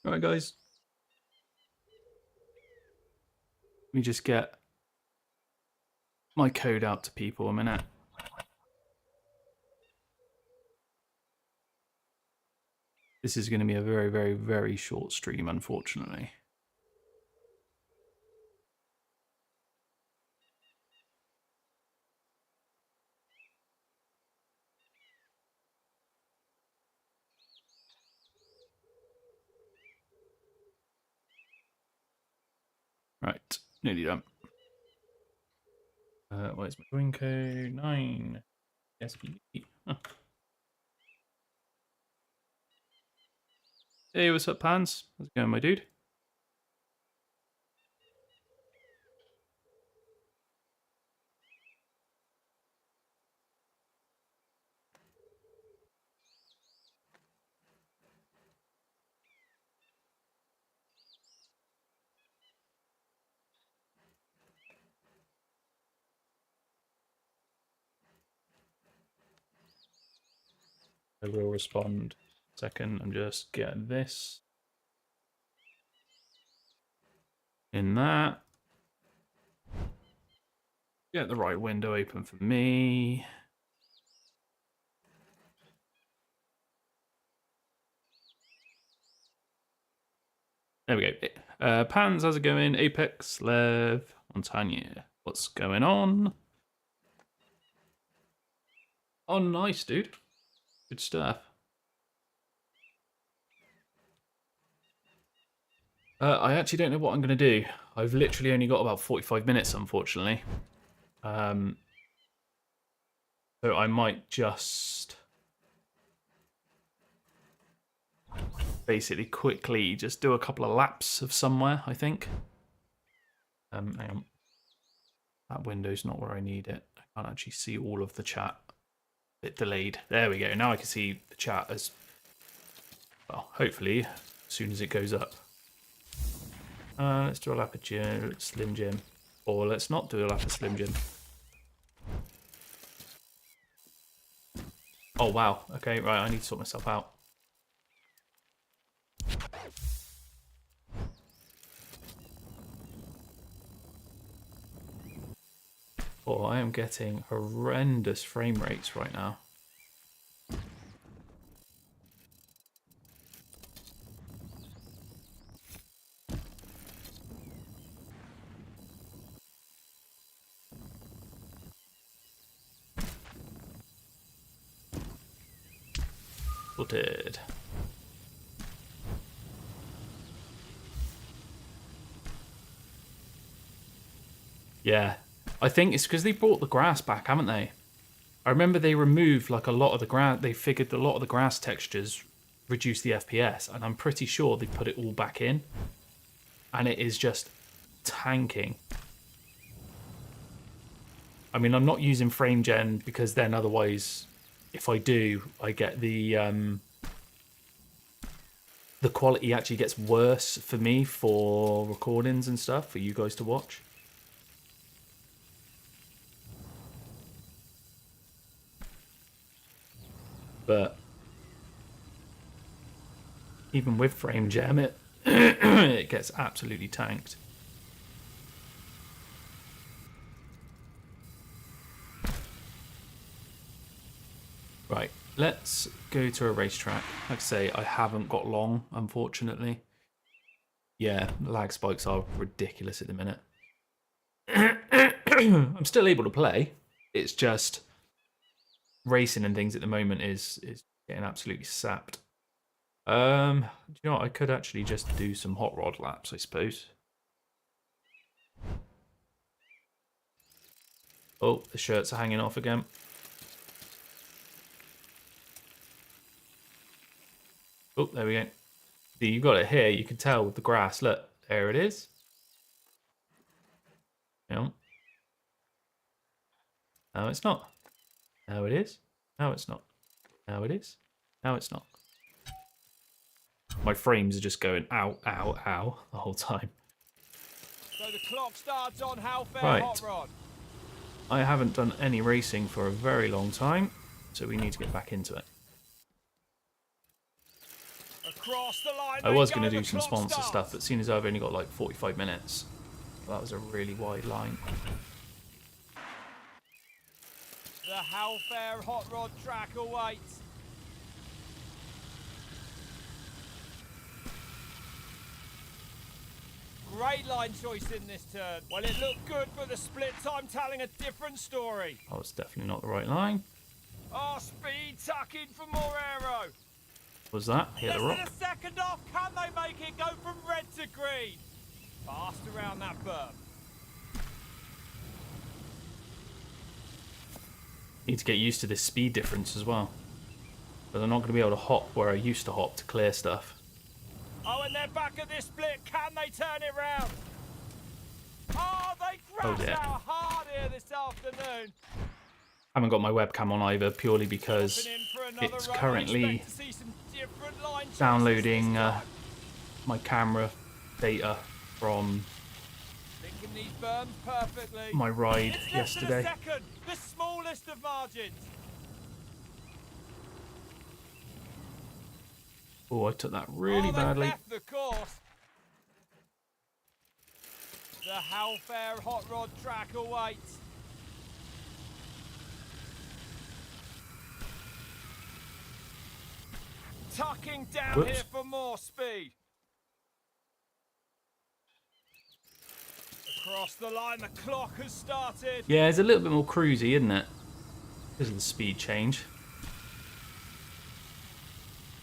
All right, guys. Let me just get my code out to people a minute. This is going to be a very, very, very short stream, unfortunately. Right, nearly done. Where's my join code? 9 SPD. Huh. Hey, what's up, Pans? How's it going, my dude? I will respond. Second, I'm just getting this in that. Get the right window open for me. There we go. Pans, how's it going? Apex, Lev, Montagnier. What's going on? Oh, nice, dude. Good stuff. I actually don't know what I'm going to do. I've literally only got about 45 minutes, unfortunately. So I might just basically quickly just do a couple of laps of somewhere, I think. Hang on. That window's not where I need it. I can't actually see all of the chat. A bit delayed. There we go. Now I can see the chat as well, hopefully, as soon as it goes up. Let's do a lap of Slim Jim. Or let's not do a lap of Slim Jim. Oh, wow. Okay, right. I need to sort myself out. Oh, I am getting horrendous frame rates right now. Sorted. Yeah. I think it's because they brought the grass back, haven't they? I remember they removed like a lot of the grass. They figured a lot of the grass textures reduce the FPS, and I'm pretty sure they put it all back in. And it is just tanking. I mean, I'm not using frame gen because then otherwise, if I do, I get the quality actually gets worse for me for recordings and stuff for you guys to watch. But even with frame jam, it gets absolutely tanked. Right, let's go to a racetrack. Like I say, I haven't got long, unfortunately. Yeah, lag spikes are ridiculous at the minute. I'm still able to play. It's just racing and things at the moment is getting absolutely sapped. Do you know what? I could actually just do some hot rod laps, I suppose. Oh, the shirts are hanging off again. Oh, there we go. See, you got it here. You can tell with the grass. Look, there it is. No. No, it's not. No, it is. No, it's not. No, it is. No, it's not. My frames are just going ow, ow, ow the whole time. So the clock starts on How Fair Right. Hot Rod. I haven't done any racing for a very long time, so we need to get back into it. Across the line I they was go, going to the do some clock sponsor starts. stuff, but seeing as I've only got like 45 minutes, that was a really wide line. The Hellfair hot rod track awaits. Great line choice in this turn. Well, it looked good, but the split time telling a different story. That was definitely not the right line. Oh, speed tucking for more aero. Was that? Hit the Less than rock. a second off. Can they make it go from red to green? Fast around that berm. Need to get used to this speed difference as well. But I'm not going to be able to hop where I used to hop to clear stuff. Oh, and they're back at this split. Can they turn it round? Oh, they crash dear. out hard here this afternoon. I haven't got my webcam on either, purely because Dropping in for another it's run. We currently expect to see some different line choices downloading this time. my camera data from Linking these berms perfectly. my ride It's less than a yesterday. second. The smallest of margins. Oh, I took that really Oh, they badly. left the course. The Hellfair hot rod track awaits. Tucking down Whoops. here for more speed. Across the line, the clock has started. Yeah, it's a little bit more cruisy, isn't it? Because of the speed change.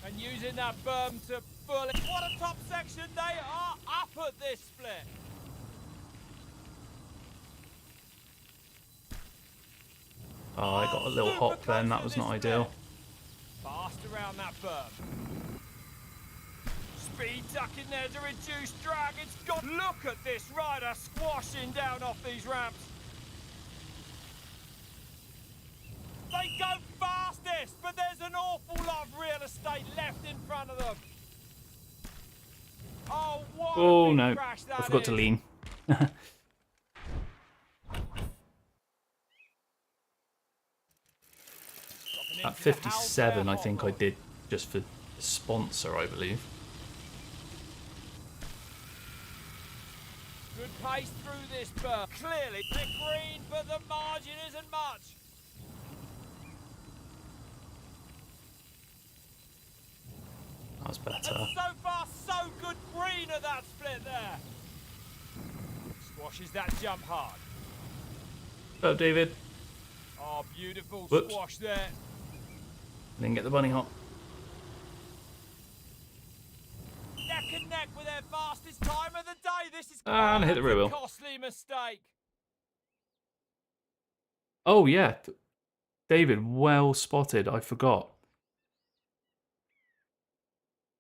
And using that berm to bullet. What a top section. They are up at this split. Oh, I got a little super hop then. close That to was this not split. ideal. Fast around that berm. Speed tucking there to reduce drag. It's got. Look at this rider squashing down off these ramps. They go fastest, but there's an awful lot of real estate left in front of them. Oh, what Oh a big no, crash that I forgot to is. lean. Dropping At into the 57, Hellfair I hot think I rod. did just for the sponsor, I believe. Good pace through this berm. Clearly, they're green, but the margin isn't much. That was better. And so far, so good green at that split there. Squashes that jump hard. Oh, David. Oh, beautiful Whoops. squash there. Didn't get the bunny hop. Neck and neck with their fastest time of the day. This is And hit the rear a wheel. costly mistake. Oh, yeah. David, well spotted. I forgot.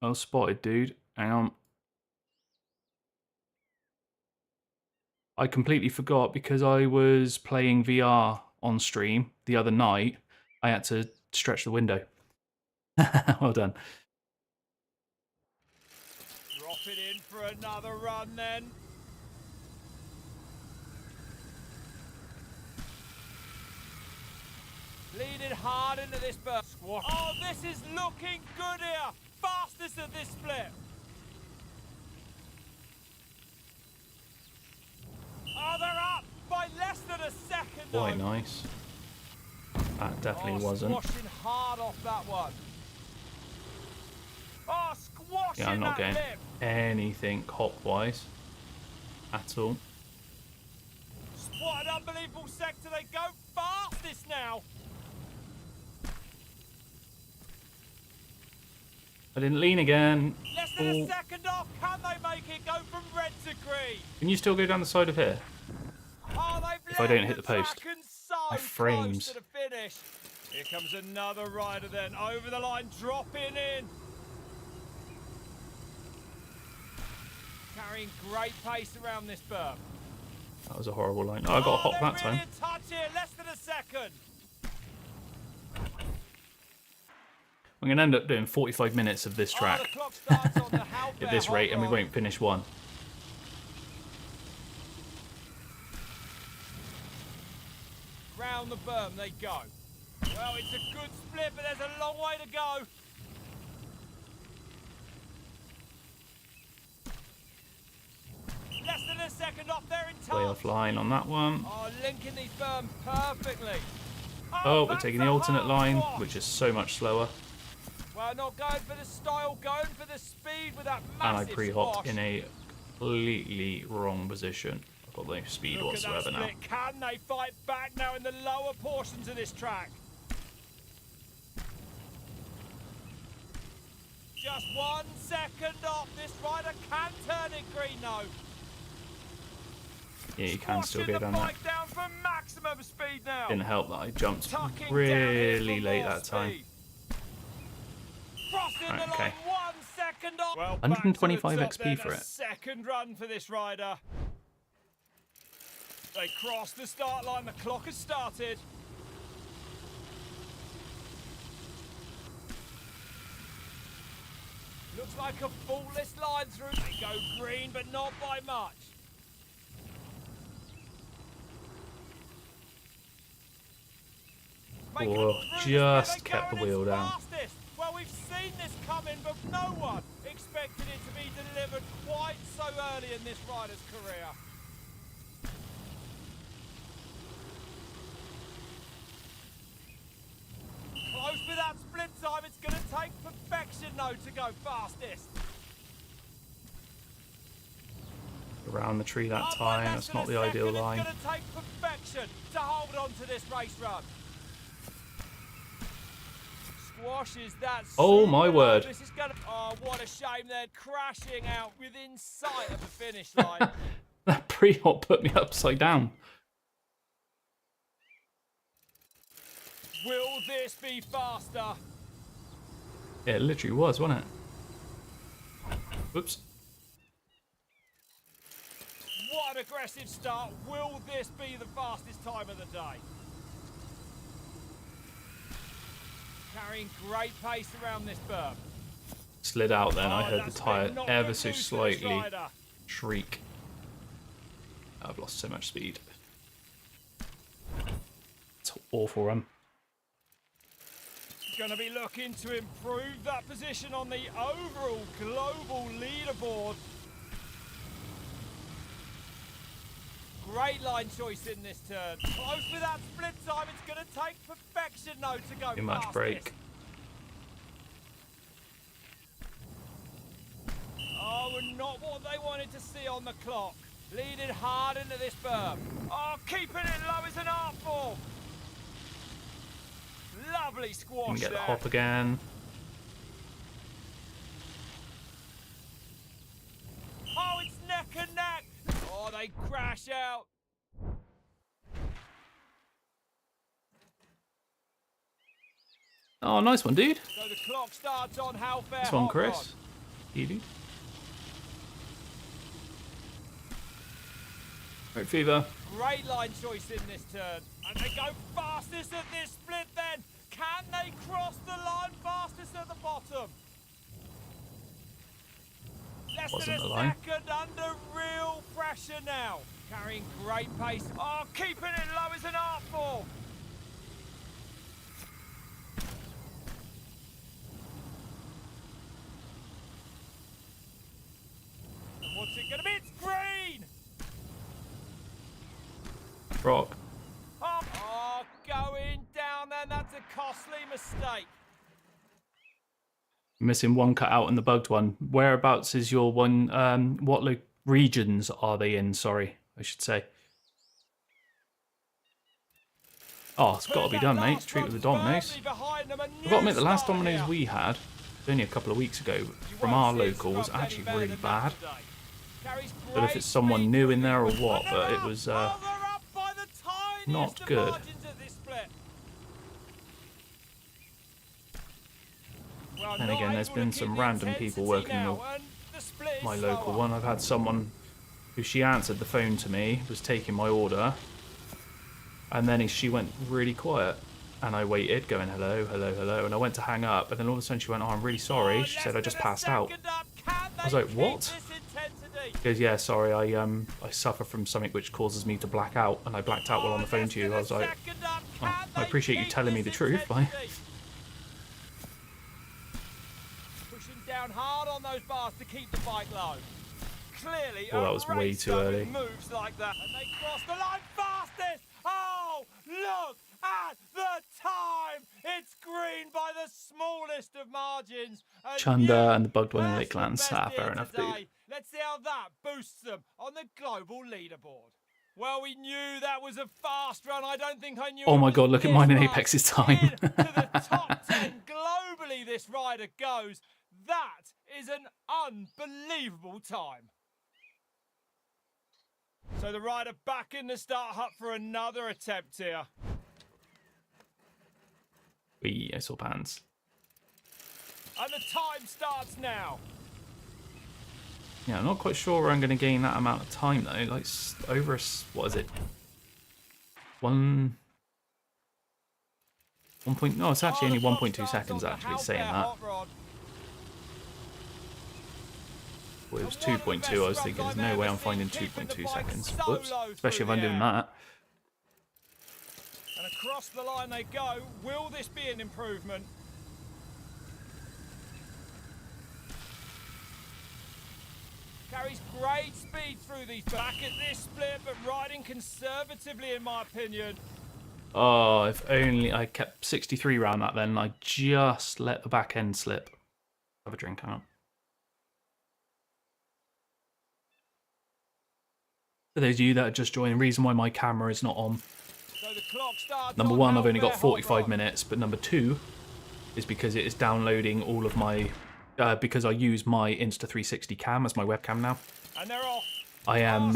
Well spotted, dude. Hang on. I completely forgot because I was playing VR on stream the other night. I had to stretch the window. Well done. Drop it in for another run then. Leading hard into this burst. Oh, this is looking good here. Fastest of this split. Oh, they're up by less than a second. Quite though. nice. That definitely wasn't. Squashing hard off that one. Oh, squashing Yeah, I'm not that getting lip. anything hop-wise at all. What an unbelievable sector. They go fastest now. I didn't lean again. Less than Oh. a second off. Can they make it go from red to green? Can you still go down the side of here? Oh, they've If I don't left hit the post. track and so My close frames. to the finish. Here comes another rider then. Over the line, dropping in. Carrying great pace around this berm. That was a horrible line. Oh, I got a hop they're that really time. a touch here. Less than a second. I'm going to end up doing 45 minutes of this Oh, track the clock starts on the Hellfair at this rate, and we hot rod. won't finish one. Round the berm they go. Well, it's a good split, but there's a long way to go. second off there in Way touch. offline on that one. Oh, linking these berms perfectly. Oh, we're that's taking a the alternate hard line, squash. which is so much slower. Well, not going for the style, going for the speed with that And I massive pre-hopped squash. in a completely wrong position. I've got no speed Look at that whatsoever now. split. Can they fight back now in the lower portions of this track? Just 1 second off. This rider can turn it green though. Yeah, you can still Squashing go the down that. bike down for maximum speed now. Didn't help that I jumped Tucking down really here for late more that time. speed. Crossing the Okay. line 1 second off. Well, 125 back to the top XP then, for a it. second run for this rider. They crossed the start line. The clock has started. Looks like a faultless line through. They go green, but not by much. Making Oh, it through just this bit, kept the they're going wheel its down. fastest. Well, we've seen this coming, but no one expected it to be delivered quite so early in this rider's career. Close with that split time. It's going to take perfection, though, to go fastest. Around the tree that By time, less that's than not a the ideal second, line. It's going to take perfection to hold on to this race run. Squashes that. Oh, super my low. word. This is gonna. Oh, what a shame! They're crashing out within sight of the finish line. That pre-hop put me upside down. Will this be faster? Yeah, it literally was, wasn't it? Whoops. What an aggressive start! Will this be the fastest time of the day? Carrying great pace around this berm. Slid out then. I Oh, heard the that's tyre not ever good so news for this slightly rider. shriek. I've lost so much speed. It's an awful run. Going to be looking to improve that position on the overall global leaderboard. Great line choice in this turn. Close with that split time. It's going to take perfection, though, to go Too much fastest. brake. Oh, and not what they wanted to see on the clock. Leading hard into this berm. Oh, keeping it low is an art form. Lovely You squash can get the there. hop again. Oh, it's neck and neck. Oh, they crash out. Oh, nice one, dude. So the clock starts on how fair. Nice one, hot Chris. rod. You dude. Right, Fever. Great line choice in this turn. And they go fastest at this split then. Can they cross the line fastest at the bottom? Less Wasn't than the a line. second under real pressure now. Carrying great pace. Oh, keeping it low is an art form. And what's it going to be? It's green! Rock. Oh, going down then. That's a costly mistake. Missing one cut out in the bugged one. Whereabouts is your one? What regions are they in? Sorry, I should say. Oh, it's got to be done, mate. Treat with the Dominoes. I've got to admit, the last Dominoes we had, only a couple of weeks ago, from our local was actually really bad. I don't know if it's someone new in there or what, but it was not good. And again, there's been some random people working my local one. I've had someone who she answered the phone to me, was taking my order, and then she went really quiet. And I waited, going hello, hello, hello, and I went to hang up, and then all of a sudden she went, oh, I'm really sorry. She said I just passed out. I was like, what? She goes, yeah, sorry, I suffer from something which causes me to black out, and I blacked out while on the phone to you. I was like, oh, I appreciate you telling me the truth. Pushing down hard on those bars to keep the bike low. clearly Oh, that was way too early. moves like that, and they cross the line fastest. Oh, look at the time. It's green by the smallest of margins. Chunder and the bug dwelling lakelands. Ah, fair enough, dude. Let's see how that boosts them on the global leaderboard. Well, we knew that was a fast run. I don't think I knew. Oh it my was god, look at this mine in fast. Apex's time. Into the top 10 globally this rider goes. That is an unbelievable time. So the rider back in the start hut for another attempt here. Wee, I saw pans. And the time starts now. Yeah, I'm not quite sure where I'm going to gain that amount of time though. Like over, what is it? 1 point. No, it's actually only 1.2 seconds. Actually saying that. Well, it was 2.2. I was thinking, there's no way I'm finding 2.2 seconds. Whoops. Especially if I'm doing that. And across the line they go. Will this be an improvement? Carries great speed through these. Back at this split, but riding conservatively in my opinion. Oh, if only I kept 63 round that then. I just let the back end slip. Have a drink, hang on. For those of you that are just joining, the reason why my camera is not on. So the clock starts. Number one, I've only got 45 minutes, but number two is because it is downloading all of my... because I use my Insta360 cam as my webcam now. And they're off. I am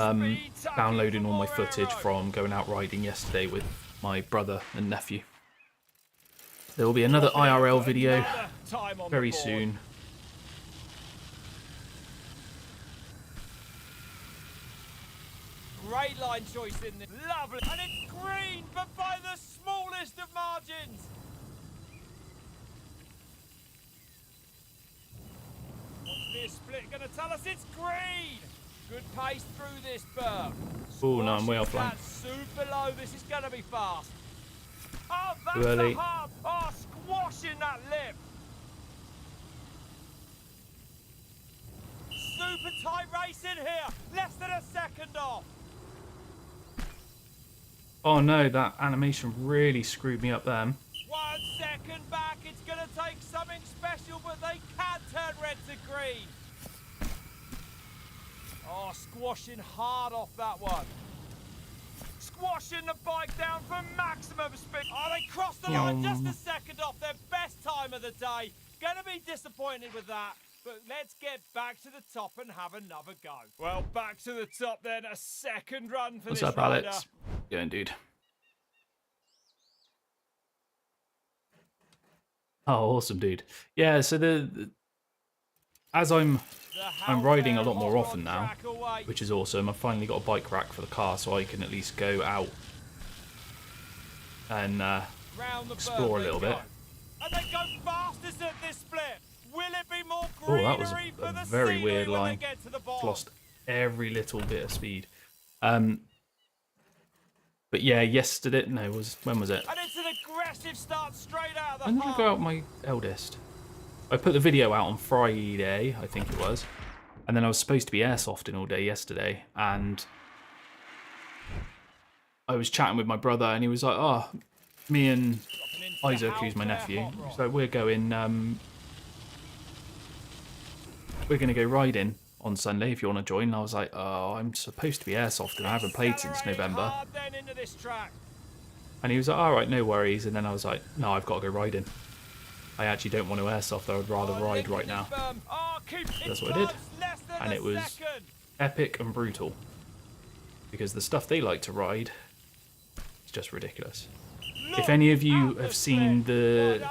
downloading all my footage from going out riding yesterday with my brother and nephew. There will be another IRL video very soon. Great line choice in this. Lovely. And it's green, but by the smallest of margins. What's this split going to tell us? It's green. Good pace through this berm. Oh no, I'm way offline. Super low. This is going to be fast. Oh, that's Too early. a hub. Oh, squashing that lip. Super tight race in here. Less than a second off. Oh no, that animation really screwed me up then. 1 second back. It's going to take something special, but they can turn red to green. Oh, squashing hard off that one. Squashing the bike down for maximum speed. Oh, they crossed the line just a second off their best time of the day. Gonna be disappointed with that, but let's get back to the top and have another go. Well, back to the top then. A second run for What's this up, rider. Alex? Going, dude. Oh, awesome, dude. Yeah, so as I'm riding a lot more often now, which is awesome. I've finally got a bike rack for the car, so I can at least go out and explore a little bit. And they go fastest at this split. Will it be more Oh, that was greenery for a the very scenery weird when they line. get to the bottom? Lost every little bit of speed. But yeah, yesterday, no, when was it? And it's an aggressive start straight out of the When did I go out with my eldest? I put the video out on Friday, I think it was. And then I was supposed to be airsofting all day yesterday. And I was chatting with my brother and he was like, oh, me and Isaac, who's my nephew, so we're going, we're going to go riding on Sunday if you want to join. And I was like, oh, I'm supposed to be airsofting. I haven't played since November. And he was like, all right, no worries. And then I was like, no, I've got to go riding. I actually don't want to airsoft. I would rather ride right now. That's what I did. And it was epic and brutal. Because the stuff they like to ride is just ridiculous. If any of you have seen the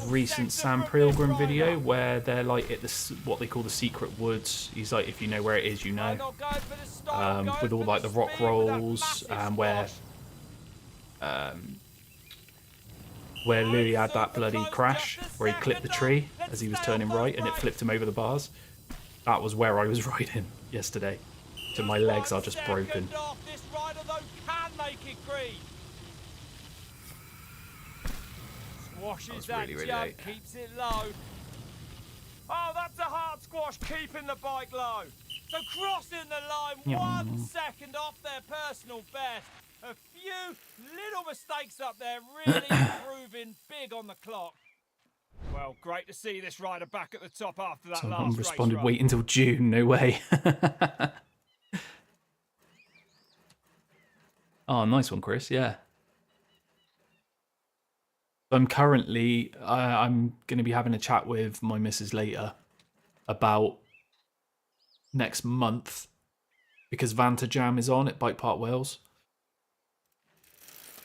recent Sam Pilgrim video where they're like at what they call the secret woods, he's like, if you know where it is, you know. With all like the rock rolls, where Louis had that bloody crash where he clipped the tree as he was turning right and it flipped him over the bars. That was where I was riding yesterday. So my legs are just broken. Squashes that really jump, late. keeps it low. Oh, that's a hard squash, keeping the bike low. So crossing the line, 1 second off their personal best. A few little mistakes up there, really improving big on the clock. Well, great to see this rider back at the top after that Someone last responded, race run. wait until June, no way. Oh, nice one, Chris, yeah. I'm currently, I'm going to be having a chat with my missus later about next month, because Vanta Jam is on at Bike Park Wales.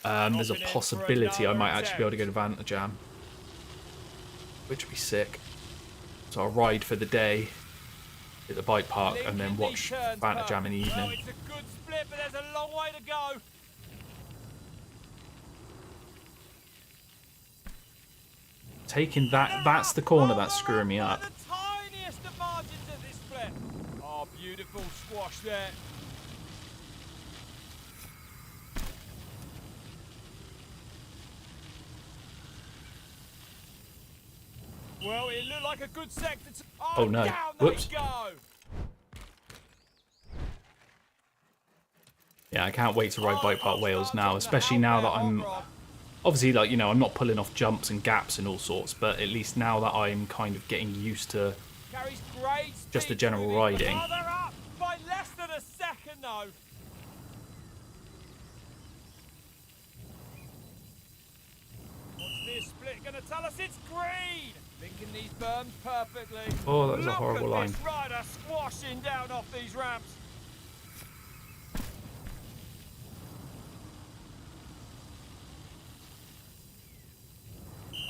There's a possibility I might actually be able to go to Vanta Jam, which would be sick. So I'll ride for the day at the bike park and then watch Vanta Jam in the evening. Oh, it's a good split, but there's a long way to go. Taking that's the corner that's screwing me up. The tiniest of margins of this split. Oh, beautiful squash there. Well, it looked like a good sector to... Oh no, down whoops. they go. Yeah, I can't wait to ride Bike Park Wales now, especially now that I'm... Obviously, like, you know, I'm not pulling off jumps and gaps and all sorts, but at least now that I'm kind of getting used to just the general riding. Oh, they're up by less than a second, though. What's this split going to tell us? It's green. Linking these berms perfectly. Oh, that was a horrible line. Look at this rider squashing down off these ramps.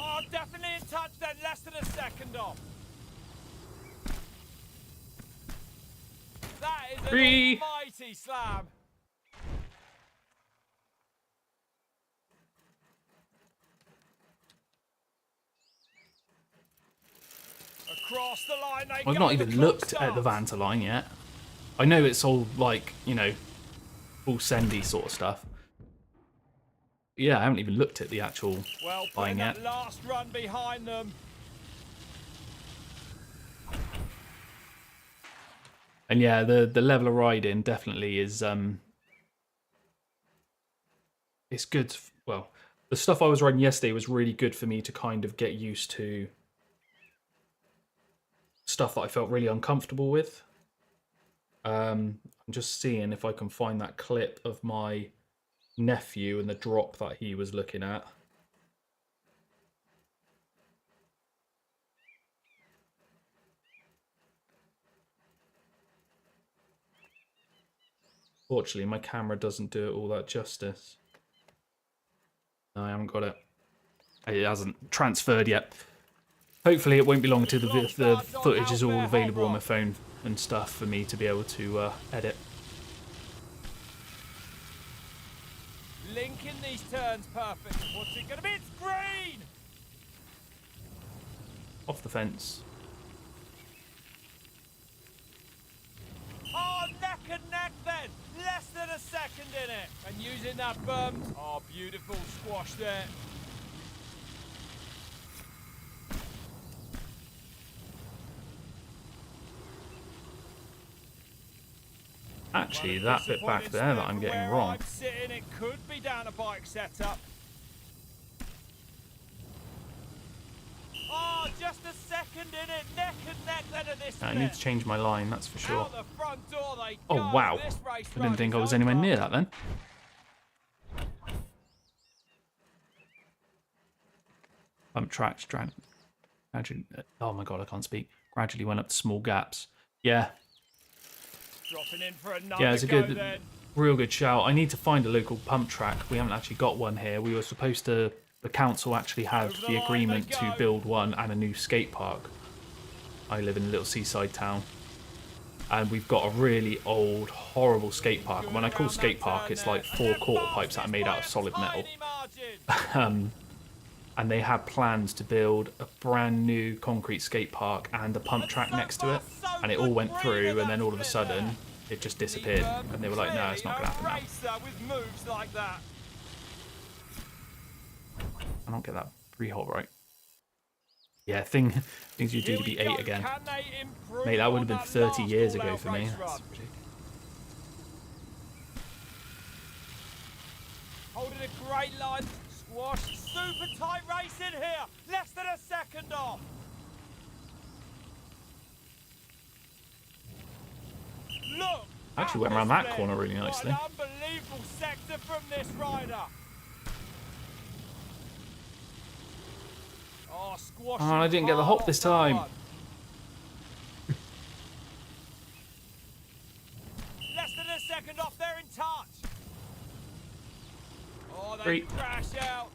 Oh, definitely in touch then, less than a second off. That is an almighty slam. Across the line they go. I've not even looked at the Vanta line yet. I know it's all like, you know, all sendy sort of stuff. Yeah, I haven't even looked at the actual line yet. That last run behind them. And yeah, the level of riding definitely is it's good. Well, the stuff I was riding yesterday was really good for me to kind of get used to stuff that I felt really uncomfortable with. I'm just seeing if I can find that clip of my nephew and the drop that he was looking at. Fortunately, my camera doesn't do it all that justice. No, I haven't got it. It hasn't transferred yet. Hopefully it won't be long until the footage is all available on my phone and stuff for me to be able to edit. Linking these turns perfect. What's it going to be? It's green! Off the fence. Oh, neck and neck then. Less than a second in it. And using that berm. Oh, beautiful squash there. Actually, that bit back there that I'm getting wrong. I'm sitting, it could be down a bike setup. Oh, just a second in it. Neck and neck then at this I need to change my line, that's for sure. Out the front door they Oh, go. wow. This race I didn't think I run was is anywhere over. near that then. Tracks, gradually, oh my god, I can't speak. Gradually went up to small gaps. Yeah. Dropping in for another Yeah, it's a go good, then. real good shout. I need to find a local pump track. We haven't actually got one here. We were supposed to, the council actually have Over the the line agreement they to go. build one and a new skate park. I live in a little seaside town. And we've got a really old, horrible skate park. And when I call skate park, it's like 4 quarter pipes that are made out of solid metal. And they had plans to build a brand new concrete skate park and a pump track next to it. And it all went through, and then all of a sudden, it just disappeared. And they were like, no, it's not going to happen now. With moves like that. I don't get that pre-hole right. Yeah, things you do to be 8 again. Mate, that would have been 30 years ago for me. That's ridiculous. Holding a great line. Squash. Super tight race in here. Less than a second off. Look. Actually went around that corner really nicely. What an unbelievable sector from this rider. Oh, squash. Oh, I didn't get the hop this time. Less than a second off, they're in touch. Oh, they 3. crash out.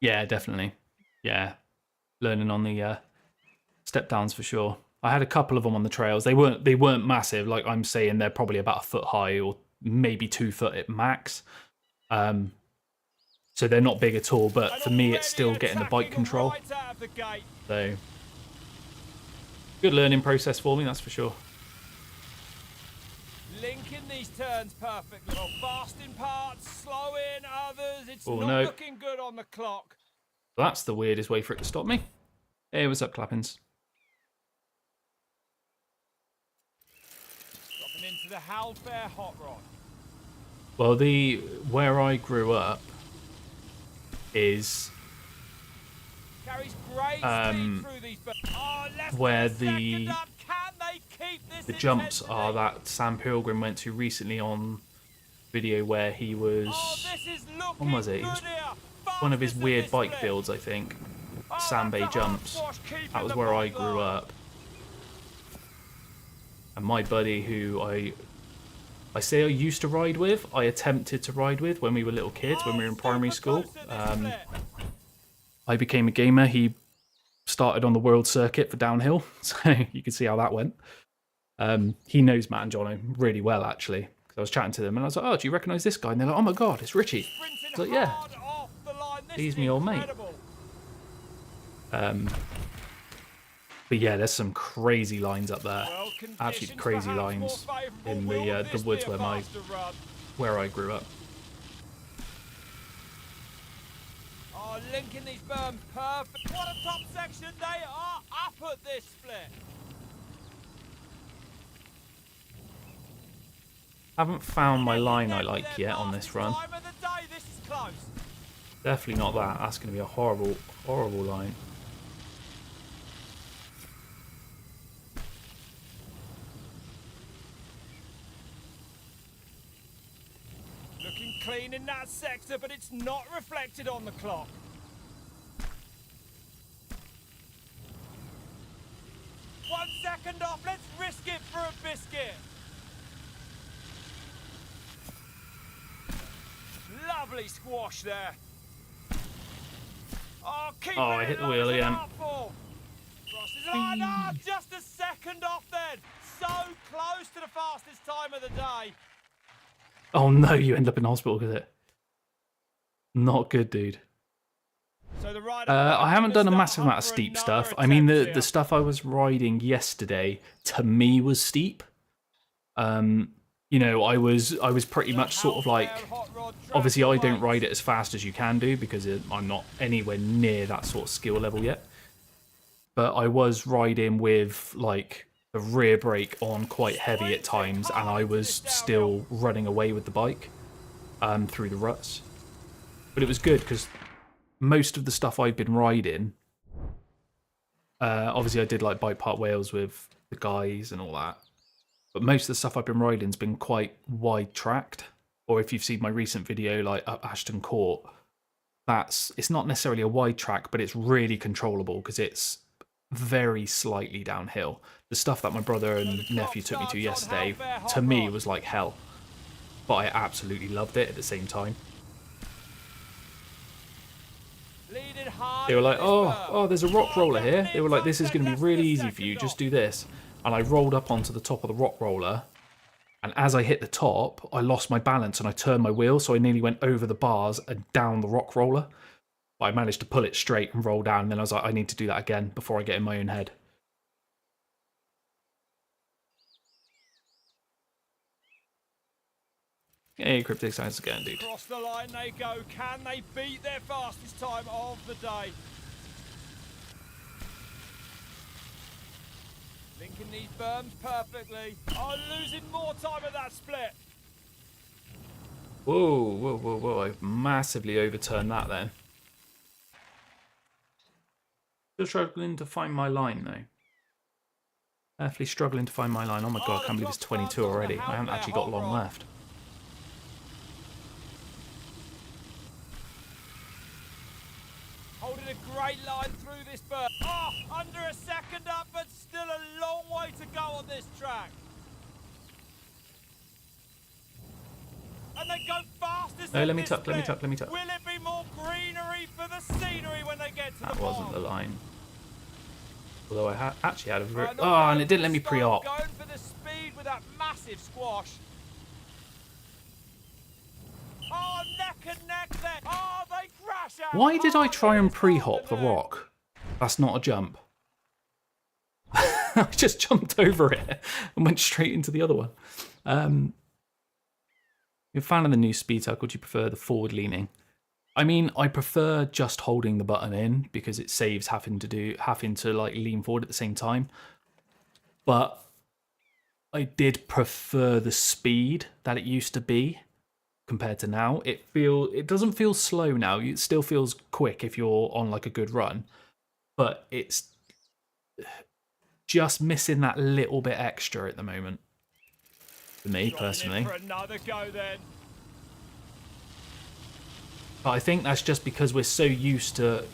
Yeah, definitely. Yeah, learning on the step downs for sure. I had a couple of them on the trails. They weren't massive. Like I'm saying, they're probably about a foot high or maybe 2 foot at max. So they're not big at all. But for me, it's still getting the bike control. So good learning process for me, that's for sure. Linking these turns perfectly. Well, fast in parts, slow in others. It's not looking good on the clock. That's the weirdest way for it to stop me. Hey, what's up, Clappins? Dropping into the Halfair hot rod. Well, where I grew up is carries great speed through these where the jumps are that Sam Pilgrim went to recently on video where he was... when was it? He was one of his weird bike builds, I think. Sandbay jumps. That was where I grew up. And my buddy who I say I used to ride with, I attempted to ride with when we were little kids, when we were in primary school. I became a gamer. He started on the world circuit for downhill, so you can see how that went. He knows Matt and Jono really well, actually. Because I was chatting to them, and I was like, "Oh, do you recognise this guy?" And they're like, "Oh my god, it's Richie." I was like, "Yeah, he's me old mate." But yeah, there's some crazy lines up there. Absolutely crazy lines in the woods where I grew up. Oh, linking these berms perfect. What a top section they are up at this split. Haven't found my line I like yet on this run. Definitely not that. That's going to be a horrible, horrible line. Looking clean in that sector, but it's not reflected on the clock. One second off, let's risk it for a biscuit. Lovely squash there. Oh, I hit the wheel again. Just a second off then. So close to the fastest time of the day. Oh no, you end up in hospital with it. Not good, dude. So the rider I haven't done a massive amount of steep stuff. I mean, the stuff I was riding yesterday, to me, was steep. You know, I was pretty much sort of like... Obviously, I don't ride it as fast as you can do because I'm not anywhere near that sort of skill level yet. But I was riding with, like, the rear brake on quite heavy at times, and I was still running away with the bike through the ruts. But it was good because most of the stuff I've been riding, obviously I did like Bike Park Wales with the guys and all that, but most of the stuff I've been riding has been quite wide tracked. Or if you've seen my recent video like up Ashton Court, it's not necessarily a wide track, but it's really controllable because it's very slightly downhill. The stuff that my brother and nephew took me to yesterday, to me, was like hell. But I absolutely loved it at the same time. They were like, oh, there's a rock roller here. They were like, this is going to be really easy for you. Just do this. And I rolled up onto the top of the rock roller. And as I hit the top, I lost my balance and I turned my wheel. So I nearly went over the bars and down the rock roller. But I managed to pull it straight and roll down. And then I was like, I need to do that again before I get in my own head. Hey, Cryptic Science again, dude. Across the line they go. Can they beat their fastest time of the day? Linking these berms perfectly. Oh, losing more time at that split. Whoa, whoa, whoa, whoa. I've massively overturned that then. Still struggling to find my line, though. Definitely struggling to find my line. Oh my god, I can't believe it's 22 already. I haven't actually got long left. Holding a great line through this berm. Oh, under a second up, but still a long way to go on this track. And they go fastest. No, let me tuck. Will it be more greenery for the scenery when they get to the That ball? wasn't the line. Although I actually had a very... Oh, and it didn't let me pre-op. Going for the speed with that massive squash. Oh, neck and neck there. Oh, they crash out. Why did I try and pre-hop the rock? That's not a jump. I just jumped over it and went straight into the other one. You're a fan of the new speed tuck, or do you prefer the forward leaning? I mean, I prefer just holding the button in because it saves having to like lean forward at the same time. But I did prefer the speed that it used to be compared to now. It doesn't feel slow now. It still feels quick if you're on like a good run, but it's just missing that little bit extra at the moment. For me personally. For another go then. But I think that's just because we're so used to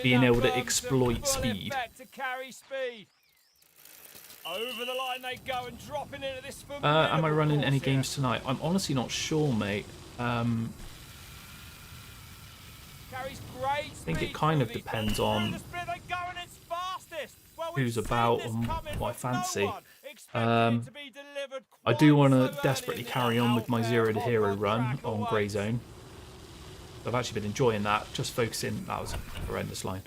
being able to exploit speed. To carry speed. Over the line they go and dropping into this. Am I running any games tonight? I'm honestly not sure, mate. I think it kind of depends on who's about and what I fancy. I do want to desperately carry on with my Zero to Hero run on Grey Zone. I've actually been enjoying that, just focusing... That was a horrendous line.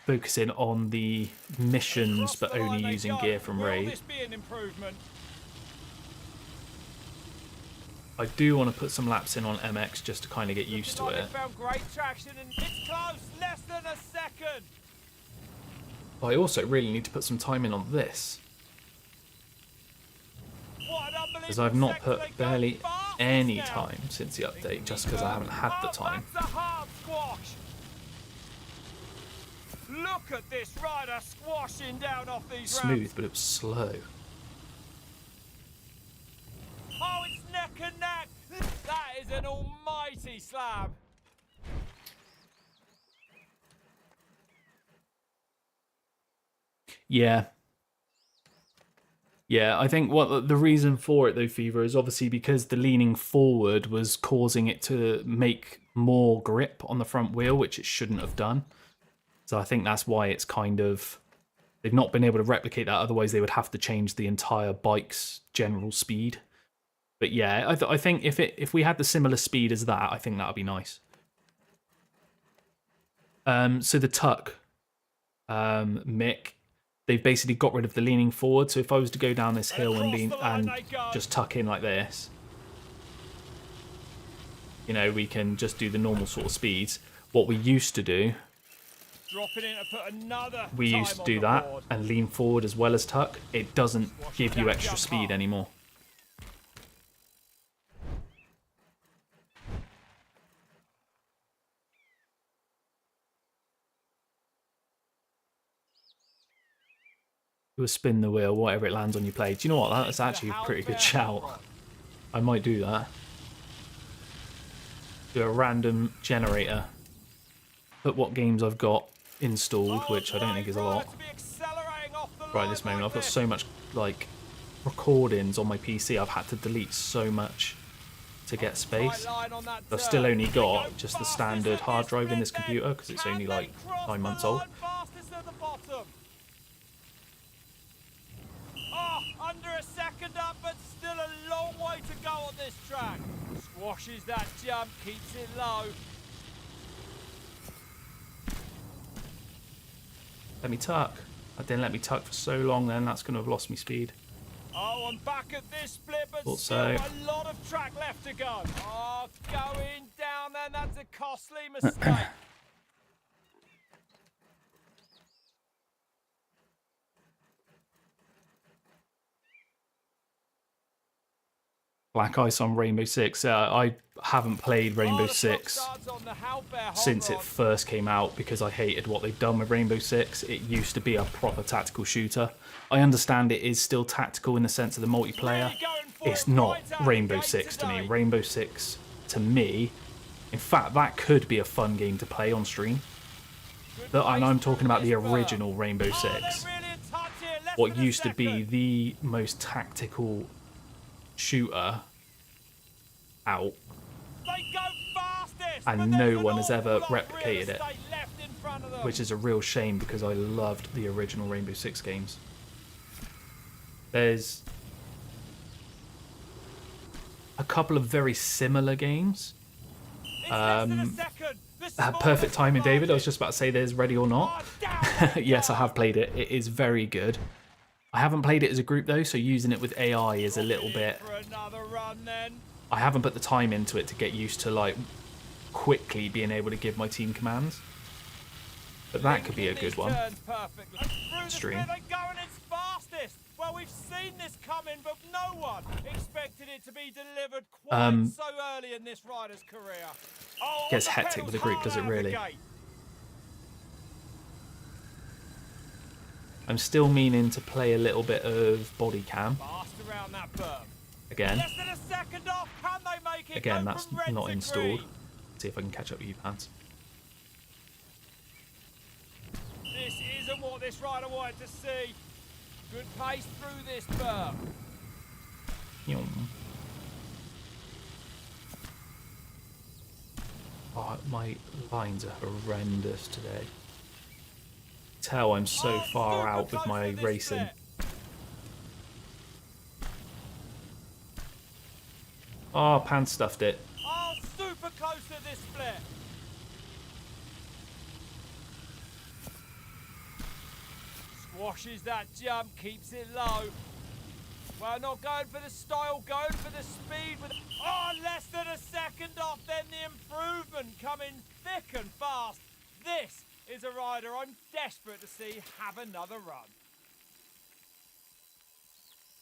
Focusing on the missions, but only using gear from Raid. I do want to put some laps in on MX just to kind of get used to it. But I also really need to put some time in on this. Because I've not put barely any time since the update, just because I haven't had the time. Look at this rider squashing down off these Smooth, ramps. but it was slow. Oh, it's neck and neck. That is an almighty slab. Yeah. Yeah, I think what the reason for it though, Fever, is obviously because the leaning forward was causing it to make more grip on the front wheel, which it shouldn't have done. So I think that's why it's kind of... They've not been able to replicate that, otherwise they would have to change the entire bike's general speed. But yeah, I think if we had the similar speed as that, I think that would be nice. So the tuck, Mick, they've basically got rid of the leaning forward. So if I was to go down this hill and just tuck in like this, you know, we can just do the normal sort of speeds. What we used to do, we used to do that and lean forward as well as tuck. It doesn't give you extra speed anymore. Do a spin the wheel, whatever it lands on you play. Do you know what? That's actually a pretty good shout. I might do that. Do a random generator. Put what games I've got installed, which I don't think is a lot. Right this moment, I've got so much like recordings on my PC. I've had to delete so much to get space. I've still only got just the standard hard drive in this computer because it's only like 9 months old. Under a second up, but still a long way to go on this track. Squashes that jump, keeps it low. Let me tuck. That didn't let me tuck for so long then, that's going to have lost me speed. Oh, I'm back at this split, but Thought still so. a lot of track left to go. Oh, going down then, that's a costly mistake. Black Ice on Rainbow Six. I haven't played Rainbow Oh, the Six clock starts on the Halbert hot since it rod. first came out because I hated what they've done with Rainbow Six. It used to be a proper tactical shooter. I understand it is still tactical in the sense of the multiplayer. Really going for It's it not right out the Rainbow gate Six to me. today. Rainbow Six, to me, in fact, that could be a fun game to play on stream. Good And pace I'm talking through about the this berm. original Rainbow Oh, Six. they're really in touch here, less What than a used to be second. the most tactical shooter out, They go fastest, and but no there's an one has ever awful lot of real replicated it. estate left in front of them. which is a real shame because I loved the original Rainbow Six games. There's a couple of very similar games. It's less than a second. The Perfect smallest timing, David. I was margin. just about to say there's Ready or Not. Oh, down they Yes, I go. have played it. It is very good. I haven't played it as a group though, so using it with AI is a little bit... For another run then. I haven't put the time into it to get used to like quickly being able to give my team commands. But that could be a good one. Turns perfectly. And through the Stream. split, they go and it's fastest. Well, we've seen this coming, but no one expected it to be delivered quite so early in this rider's career. Oh, Gets the hectic pedals with the group, hard does it out the really? gate. I'm still meaning to play a little bit of body cam Fast around that berm. again. Less than a second off. Can they make it? Again, Go that's from red not to installed. green? See if I can catch up with you, Pants. This isn't what this rider wanted to see. Good pace through this berm. Oh, my lines are horrendous today. Tell I'm so Oh, far super out with close my to this racing. split. Oh, Pants stuffed it. Oh, super close to this split. Squashes that jump, keeps it low. Well, not going for the style, going for the speed. With oh, less than a second off, then the improvement coming thick and fast. This is a rider I'm desperate to see have another run.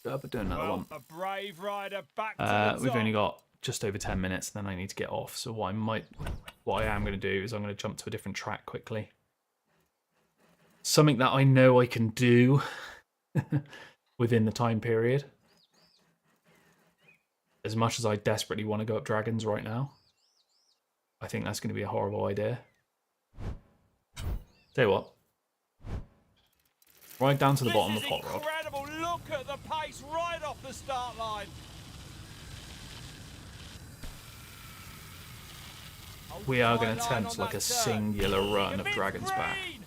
But do another one. A brave rider back to the top. We've only got just over 10 minutes, then I need to get off. So what I am going to do is I'm going to jump to a different track quickly. Something that I know I can do within the time period. As much as I desperately want to go up dragons right now, I think that's going to be a horrible idea. Tell you what. Right down to the bottom of This Hot is Rod. incredible. Look at the pace right off the start line. We are going Line to on attempt like that a turn. singular run of Commits Dragon's Back. green.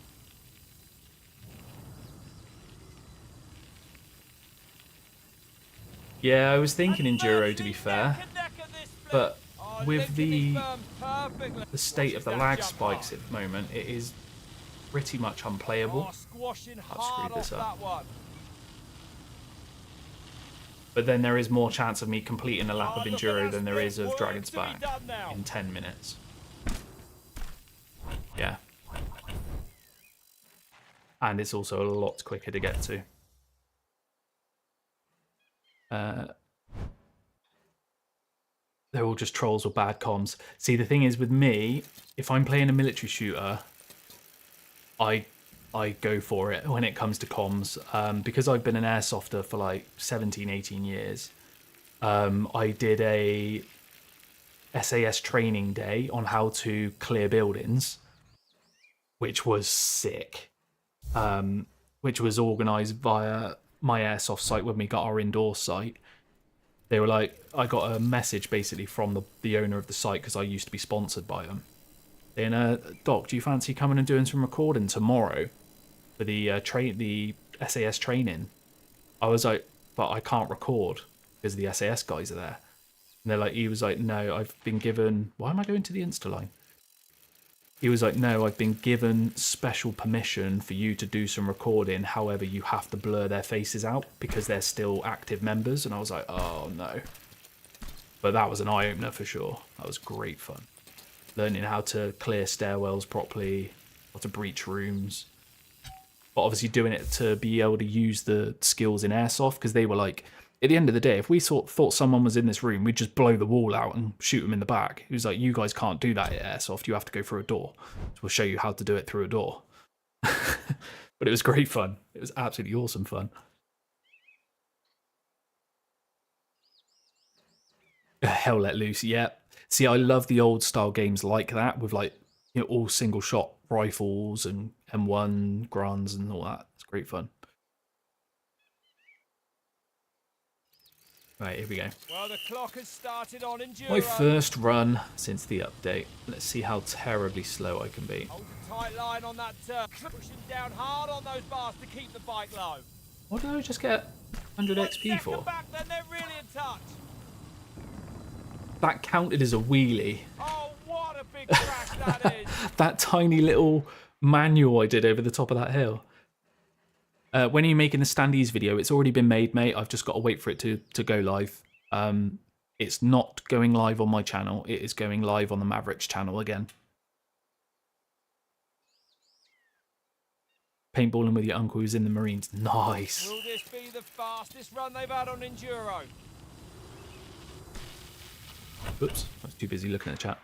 Yeah, I was thinking And Enduro to be Murphy fair, neck and neck at this split. but Oh, with linking the his berm perfectly. state of the Watches lag that jump spikes hard. at the moment, it is pretty much unplayable. Oh, squashing I've hard screwed this off up. that one. But then there is more chance of me completing a lap Oh, of look at Enduro that than there split. is of Work Dragon's to be Back done now. in 10 minutes. Yeah. And it's also a lot quicker to get to. They're all just trolls or bad comms. See, the thing is with me, if I'm playing a military shooter, I go for it when it comes to comms. Because I've been an airsofter for like 17, 18 years. I did a SAS training day on how to clear buildings, which was sick. Which was organised via my airsoft site when we got our indoor site. They were like, I got a message basically from the owner of the site because I used to be sponsored by them. Saying, Doc, do you fancy coming and doing some recording tomorrow for the SAS training? I was like, but I can't record because the SAS guys are there. And he was like, no, I've been given. Why am I going to the Insta line? he was like, no, I've been given special permission for you to do some recording. However, you have to blur their faces out because they're still active members. And I was like, oh no. But that was an eye-opener for sure. That was great fun. Learning how to clear stairwells properly, how to breach rooms. But obviously doing it to be able to use the skills in Airsoft, because they were like, at the end of the day, if we thought someone was in this room, we'd just blow the wall out and shoot them in the back. He was like, you guys can't do that at Airsoft. You have to go through a door. So we'll show you how to do it through a door. But it was great fun. It was absolutely awesome fun. Hell Let Loose, yeah. See, I love the old style games like that with like, you know, all single shot rifles and M1 Grands and all that. It's great fun. Right, here we go. Well, the clock has started on Enduro. My first run since the update. Let's see how terribly slow I can be. Hold a tight line on that turn. Pushing down hard on those bars to keep the bike low. What did I just get 100 XP for? Back, then they're really in touch. That counted as a wheelie. Oh, what a big crash that is. That tiny little manual I did over the top of that hill. When you're making the standees video, it's already been made, mate. I've just got to wait for it to go live. It's not going live on my channel. It is going live on the MAVRIX channel again. Paintballing with your uncle who's in the Marines. Nice. Will this be the fastest run they've had on Enduro? Oops, I was too busy looking at the chat.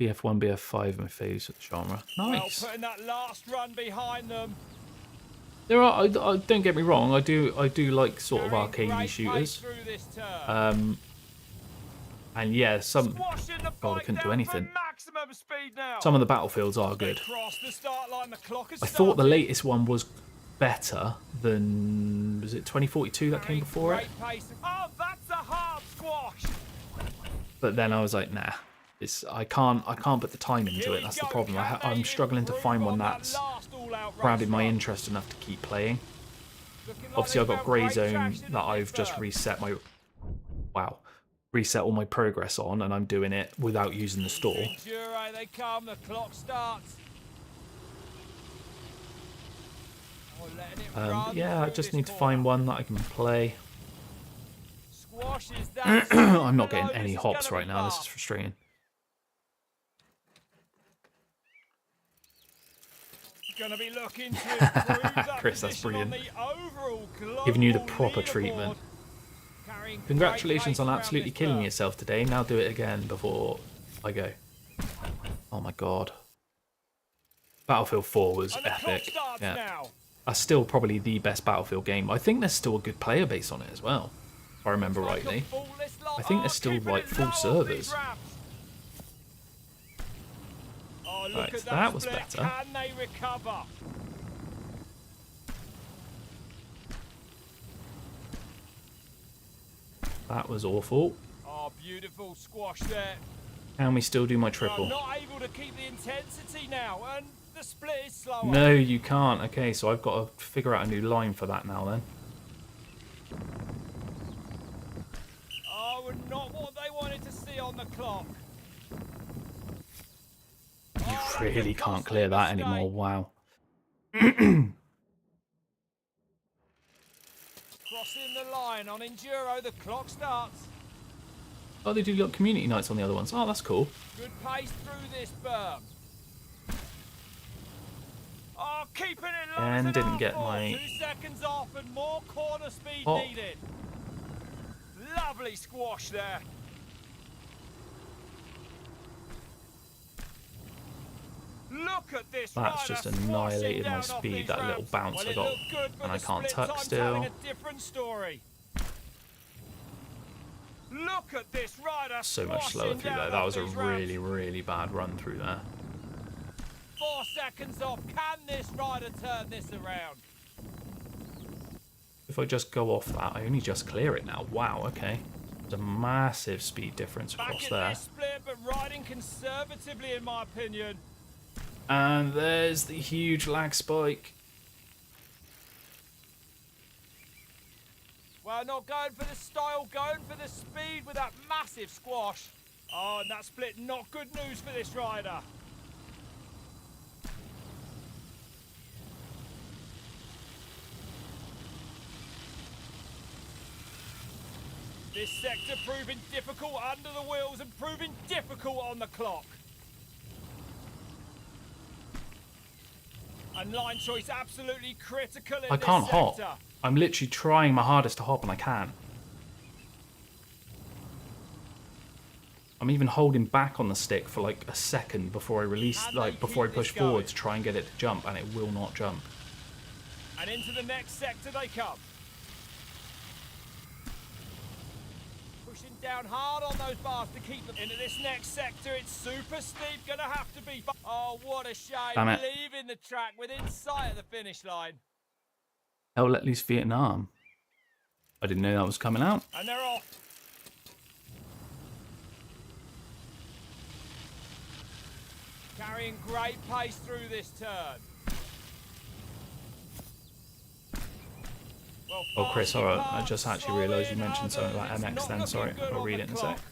BF1, BF5, my favourite genre. Nice. Well, putting that last run behind them. There are. I don't get me wrong. I do like sort of arcadey shooters. And yeah, some. God, I couldn't do anything. Some of the battlefields are good. I thought the latest one was better than, was it 2042 that came before it? Oh, that's a hard squash. But then I was like, nah. I can't put the time into it. That's the problem. I'm struggling to find one that's grabbing my interest enough to keep playing. Obviously, I've got Grey Zone that I've just reset all my progress on, and I'm doing it without using the store. They come, the clock starts. Yeah, I just need to find one that I can play. I'm not getting any hops right now. This is frustrating. Gonna be looking to improve that Chris, that's brilliant. Giving you the proper treatment. Congratulations on absolutely killing yourself today. Now do it again before I go. Oh my god. Battlefield 4 was epic. Yeah. That's still probably the best Battlefield game. I think there's still a good player base on it as well, if I remember rightly. I think there's still like full servers. Right, so that was better. Can they recover? That was awful. Oh, beautiful squash there. Can we still do my triple? I'm not able to keep the intensity now, and the split is slower. No, you can't. Okay, so I've got to figure out a new line for that now then. Oh, and not what they wanted to see on the clock. You really can't clear that anymore. Wow. Crossing the line on Enduro, the clock starts. Oh, they do got community nights on the other ones. Oh, that's cool. Good pace through this berm. Oh, keeping it low. And didn't get my 2 seconds off and more corner speed needed. Lovely squash there. Look at this. That's just annihilated my speed, that little bounce I got. And I can't tuck still. Look at this rider. So much slower through there. That was a really, really bad run through there. 4 seconds off. Can this rider turn this around? If I just go off that, I only just clear it now. Wow, okay. There's a massive speed difference across there. Split, but riding conservatively, in my opinion. And there's the huge lag spike. Well, not going for the style, going for the speed with that massive squash. Oh, and that split, not good news for this rider. This sector proving difficult under the wheels and proving difficult on the clock. And line choice absolutely critical in I this can't sector. hop. I'm literally trying my hardest to hop and I can't. I'm even holding back on the stick for like a second before I release, before I push forward to try and get it to jump, and it will not jump. And into the next sector they come. Pushing down hard on those bars to keep them. Into this next sector, it's super steep, gonna have to be... Oh, what a shame, Damn it. leaving the track within sight of the finish line. Hell, at least Vietnam. I didn't know that was coming out. And they're off. Carrying great pace through this turn. Well, Oh, Chris, fast alright, I apart, just actually slowing realised you mentioned something about others. It's MX not then, looking sorry. good I'll on read the it in a clock. sec.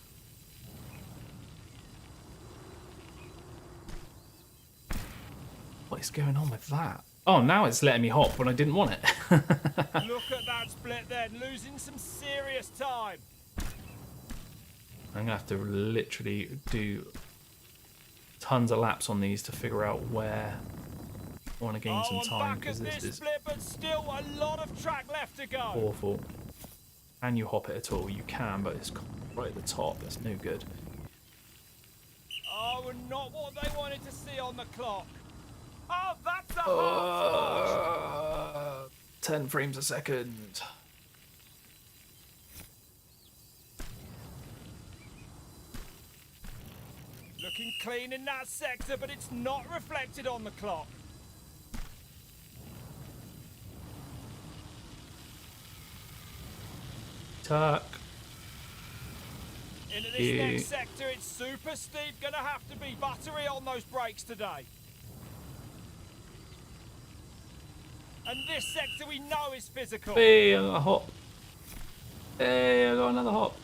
What is going on with that? Oh, now it's letting me hop when I didn't want it. Look at that split then, losing some serious time. I'm going to have to literally do tons of laps on these to figure out where I want to gain some time, because this is split, but still a lot of track left to go. awful. Can you hop it at all? You can, but it's right at the top. That's no good. Oh, and not what they wanted to see on the clock. Oh, that's a hard 10 frames a second. Looking clean in that sector, but it's not reflected on the clock. Tuck. Into this next sector, it's super steep. Gonna have to be buttery on those brakes today. And this sector we know is physical. Hey, I got a hop. Hey, I got another hop.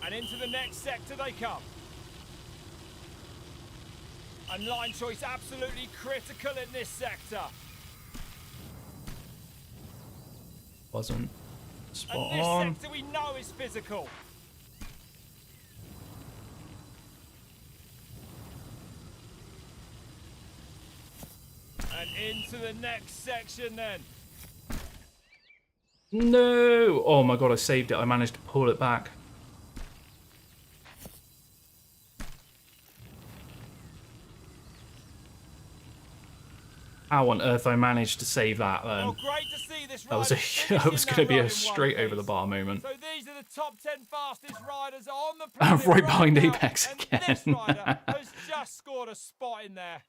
And into the next sector they come. And line choice absolutely critical in this sector. Wasn't spot And this on. sector we know is physical. And into the next section then. No! Oh my god, I saved it. I managed to pull it back. How on earth I managed to save that then? Well, great to see this That was rider going to be a run in straight one over the piece. bar moment. So these are the top 10 fastest riders on the planet Right behind now, Apex and again. this rider has just scored a spot in there.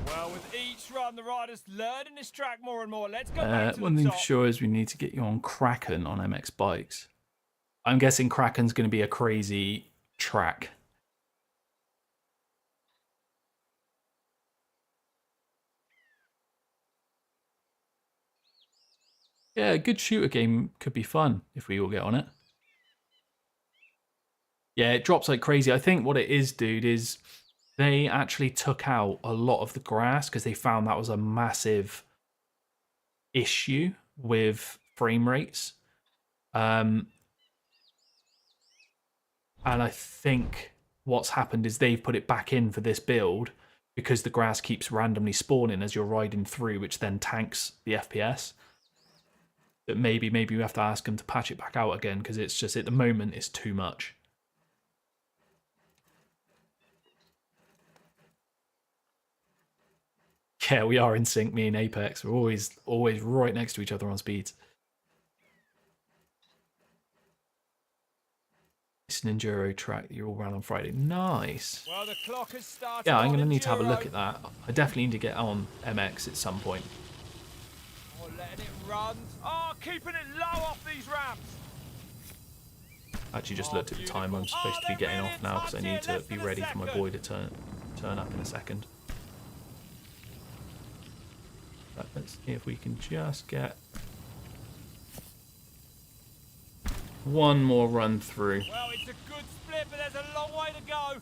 Well, with each run, the rider's learning this track more and more. Let's go back to One the thing top. for sure is we need to get you on Kraken on MX bikes. I'm guessing Kraken's going to be a crazy track. Yeah, a good shooter game could be fun if we all get on it. Yeah, it drops like crazy. I think what it is, dude, is they actually took out a lot of the grass because they found that was a massive issue with frame rates. And I think what's happened is they've put it back in for this build because the grass keeps randomly spawning as you're riding through, which then tanks the FPS. But maybe we have to ask them to patch it back out again because it's just, at the moment, it's too much. Yeah, we are in sync, me and Apex. We're always right next to each other on speeds. It's an enduro track that you all ran on Friday. Nice. Well, the clock has started. Yeah, I'm on going to need to have a enduro. look at that. I definitely need to get on MX at some point. Oh, letting it run. Oh, keeping it low off these ramps. Actually, just looked at the time. I'm supposed to be getting off now because I need to be ready for my boy to turn up in a second. But let's see if we can just get one more run through. Well, it's a good split, but there's a long way to go.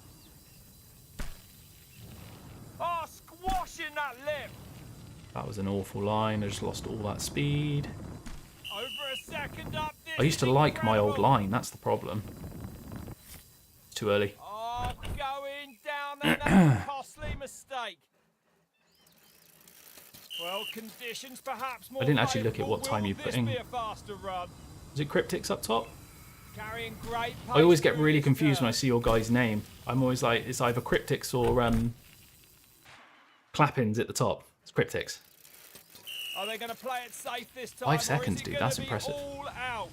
Oh, squashing that lip. That was an awful line. I just lost all that speed. Over a second up. This I used to is like my old incredible. line. That's the problem. It's too early. Oh, going down there, that's a costly mistake. Well, conditions perhaps more I didn't actually look at favourable. what time Will you put this in. be a faster run? Is it Cryptics up top? Carrying great I always pace get through really this confused when I turn. see your guy's name. I'm always like, it's either Cryptics or Clappins at the top. It's Cryptics. Are they going to play it safe this time? 5 or is seconds, it dude. gonna That's be impressive. All out.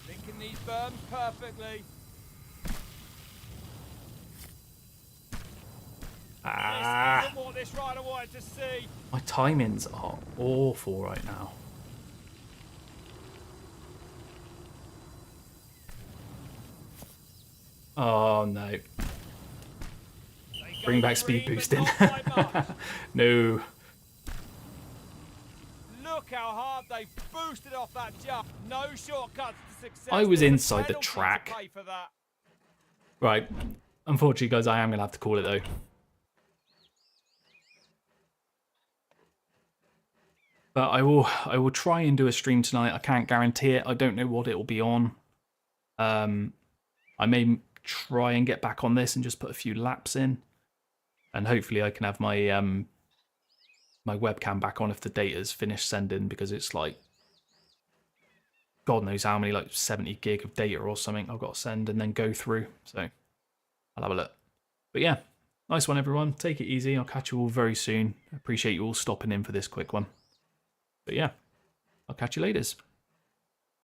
Linking these berms perfectly. Ah, This isn't what this rider wanted to see. my timings are awful right now. Oh no. They Bring go back speed green, but boosting. not by much. No. Look how hard they boosted off that jump. No shortcuts to success. I was There's a inside the penalty to track. pay for that. Right. Unfortunately, guys, I am going to have to call it though. But I will try and do a stream tonight. I can't guarantee it. I don't know what it will be on. I may try and get back on this and just put a few laps in. And hopefully I can have my my webcam back on if the data's finished sending, because it's like God knows how many, like 70 gig of data or something I've got to send and then go through. So I'll have a look. But yeah, nice one everyone. Take it easy. I'll catch you all very soon. Appreciate you all stopping in for this quick one. But yeah, I'll catch you later.